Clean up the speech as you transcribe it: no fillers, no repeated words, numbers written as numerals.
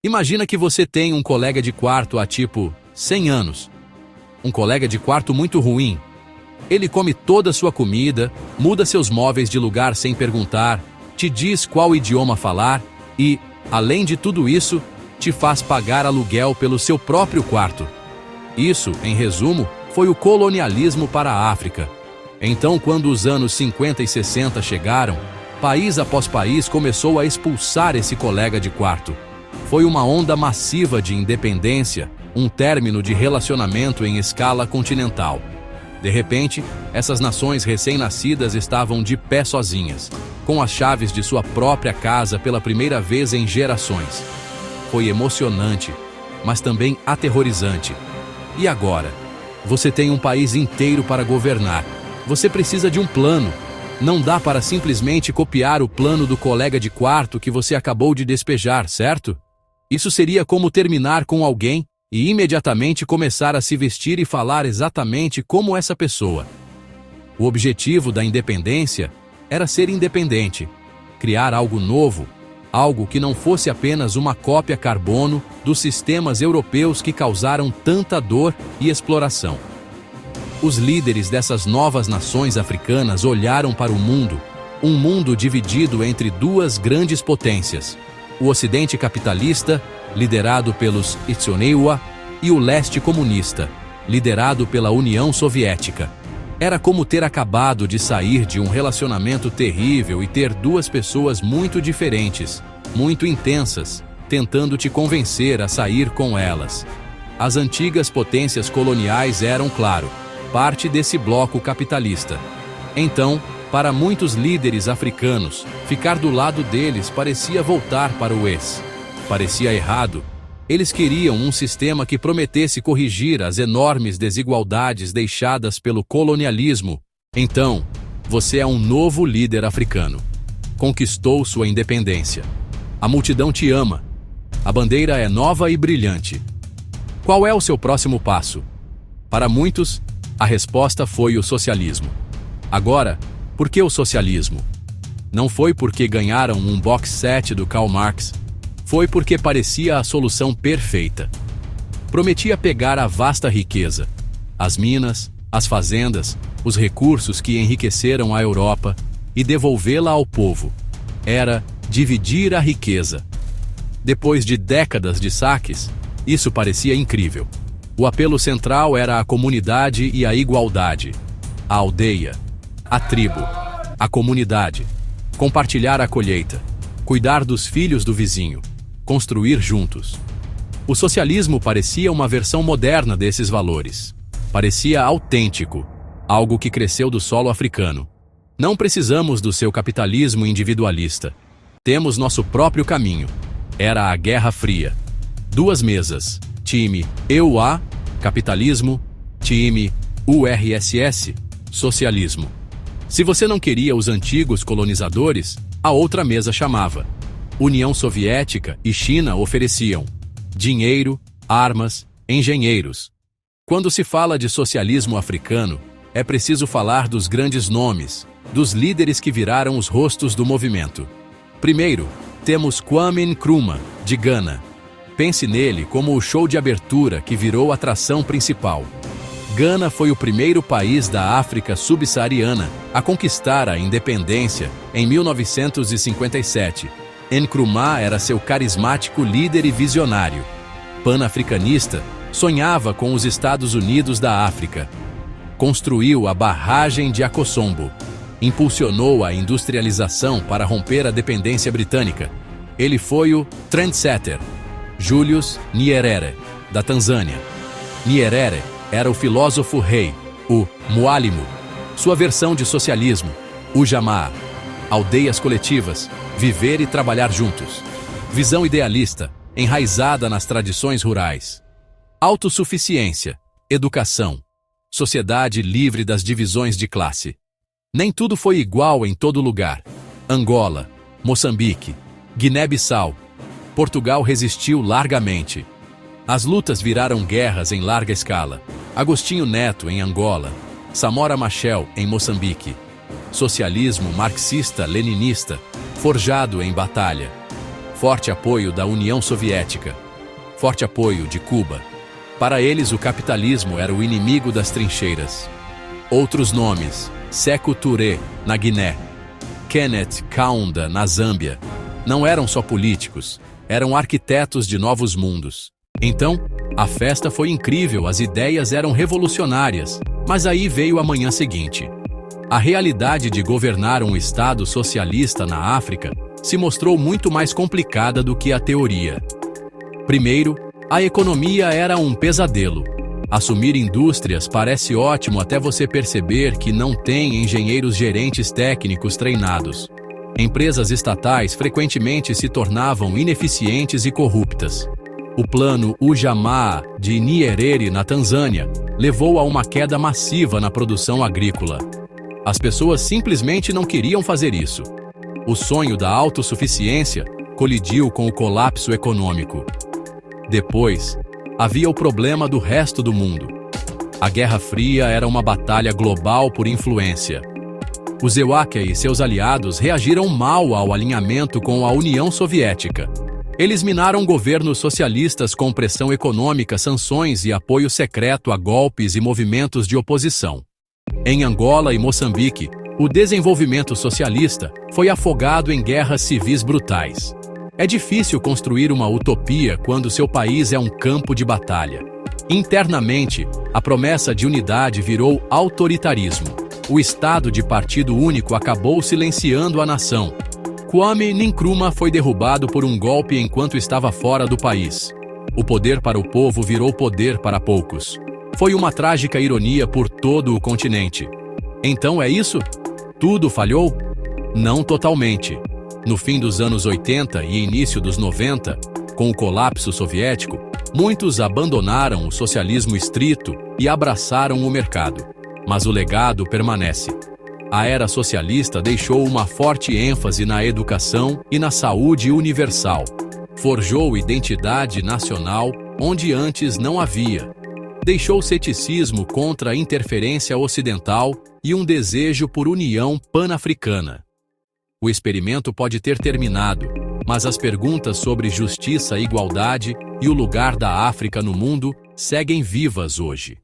Imagina que você tem um colega de quarto há tipo 100 anos. Um colega de quarto muito ruim. Ele come toda a sua comida, muda seus móveis de lugar sem perguntar, te diz qual idioma falar e, além de tudo isso, te faz pagar aluguel pelo seu próprio quarto. Isso, em resumo, foi o colonialismo para a África. Então, quando os anos 50 e 60 chegaram, país após país começou a expulsar esse colega de quarto. Foi uma onda massiva de independência, um término de relacionamento em escala continental. De repente, essas nações recém-nascidas estavam de pé sozinhas, com as chaves de sua própria casa pela primeira vez em gerações. Foi emocionante, mas também aterrorizante. E agora? Você tem um país inteiro para governar. Você precisa de um plano. Não dá para simplesmente copiar o plano do colega de quarto que você acabou de despejar, certo? Isso seria como terminar com alguém e imediatamente começar a se vestir e falar exatamente como essa pessoa. O objetivo da independência era ser independente, criar algo novo, algo que não fosse apenas uma cópia carbono dos sistemas europeus que causaram tanta dor e exploração. Os líderes dessas novas nações africanas olharam para o mundo, um mundo dividido entre duas grandes potências, o Ocidente capitalista, liderado pelos Itzonewa, e o Leste comunista, liderado pela União Soviética. Era como ter acabado de sair de um relacionamento terrível e ter duas pessoas muito diferentes, muito intensas, tentando te convencer a sair com elas. As antigas potências coloniais eram, claro, parte desse bloco capitalista. Então, para muitos líderes africanos, ficar do lado deles parecia voltar para o ex. Parecia errado. Eles queriam um sistema que prometesse corrigir as enormes desigualdades deixadas pelo colonialismo. Então, você é um novo líder africano. Conquistou sua independência. A multidão te ama. A bandeira é nova e brilhante. Qual é o seu próximo passo? Para muitos, a resposta foi o socialismo. Agora, por que o socialismo? Não foi porque ganharam um box set do Karl Marx. Foi porque parecia a solução perfeita. Prometia pegar a vasta riqueza, as minas, as fazendas, os recursos que enriqueceram a Europa e devolvê-la ao povo. Era dividir a riqueza. Depois de décadas de saques, isso parecia incrível. O apelo central era a comunidade e a igualdade. A aldeia, a tribo, a comunidade. Compartilhar a colheita, cuidar dos filhos do vizinho, construir juntos. O socialismo parecia uma versão moderna desses valores. Parecia autêntico, algo que cresceu do solo africano. Não precisamos do seu capitalismo individualista. Temos nosso próprio caminho. Era a Guerra Fria. Duas mesas. Time EUA, capitalismo. Time URSS, socialismo. Se você não queria os antigos colonizadores, a outra mesa chamava. União Soviética e China ofereciam dinheiro, armas, engenheiros. Quando se fala de socialismo africano, é preciso falar dos grandes nomes, dos líderes que viraram os rostos do movimento. Primeiro, temos Kwame Nkrumah, de Gana. Pense nele como o show de abertura que virou a atração principal. Gana foi o primeiro país da África subsaariana a conquistar a independência em 1957. Nkrumah era seu carismático líder e visionário. Panafricanista, sonhava com os Estados Unidos da África. Construiu a barragem de Akosombo. Impulsionou a industrialização para romper a dependência britânica. Ele foi o trendsetter. Julius Nyerere, da Tanzânia. Nyerere era o filósofo rei, o Mwalimu. Sua versão de socialismo, o Jamaa. Aldeias coletivas, viver e trabalhar juntos. Visão idealista, enraizada nas tradições rurais. Autossuficiência, educação. Sociedade livre das divisões de classe. Nem tudo foi igual em todo lugar. Angola, Moçambique, Guiné-Bissau. Portugal resistiu largamente. As lutas viraram guerras em larga escala. Agostinho Neto, em Angola. Samora Machel, em Moçambique. Socialismo marxista-leninista, forjado em batalha. Forte apoio da União Soviética. Forte apoio de Cuba. Para eles, o capitalismo era o inimigo das trincheiras. Outros nomes: Sékou Touré, na Guiné. Kenneth Kaunda, na Zâmbia. Não eram só políticos, eram arquitetos de novos mundos. Então, a festa foi incrível, as ideias eram revolucionárias, mas aí veio a manhã seguinte. A realidade de governar um Estado socialista na África se mostrou muito mais complicada do que a teoria. Primeiro, a economia era um pesadelo. Assumir indústrias parece ótimo até você perceber que não tem engenheiros gerentes técnicos treinados. Empresas estatais frequentemente se tornavam ineficientes e corruptas. O plano Ujamaa de Nyerere, na Tanzânia, levou a uma queda massiva na produção agrícola. As pessoas simplesmente não queriam fazer isso. O sonho da autossuficiência colidiu com o colapso econômico. Depois, havia o problema do resto do mundo. A Guerra Fria era uma batalha global por influência. Os EUAC e seus aliados reagiram mal ao alinhamento com a União Soviética. Eles minaram governos socialistas com pressão econômica, sanções e apoio secreto a golpes e movimentos de oposição. Em Angola e Moçambique, o desenvolvimento socialista foi afogado em guerras civis brutais. É difícil construir uma utopia quando seu país é um campo de batalha. Internamente, a promessa de unidade virou autoritarismo. O Estado de partido único acabou silenciando a nação. Kwame Nkrumah foi derrubado por um golpe enquanto estava fora do país. O poder para o povo virou poder para poucos. Foi uma trágica ironia por todo o continente. Então é isso? Tudo falhou? Não totalmente. No fim dos anos 80 e início dos 90, com o colapso soviético, muitos abandonaram o socialismo estrito e abraçaram o mercado. Mas o legado permanece. A era socialista deixou uma forte ênfase na educação e na saúde universal. Forjou identidade nacional onde antes não havia. Deixou ceticismo contra a interferência ocidental e um desejo por união pan-africana. O experimento pode ter terminado, mas as perguntas sobre justiça, igualdade e o lugar da África no mundo seguem vivas hoje.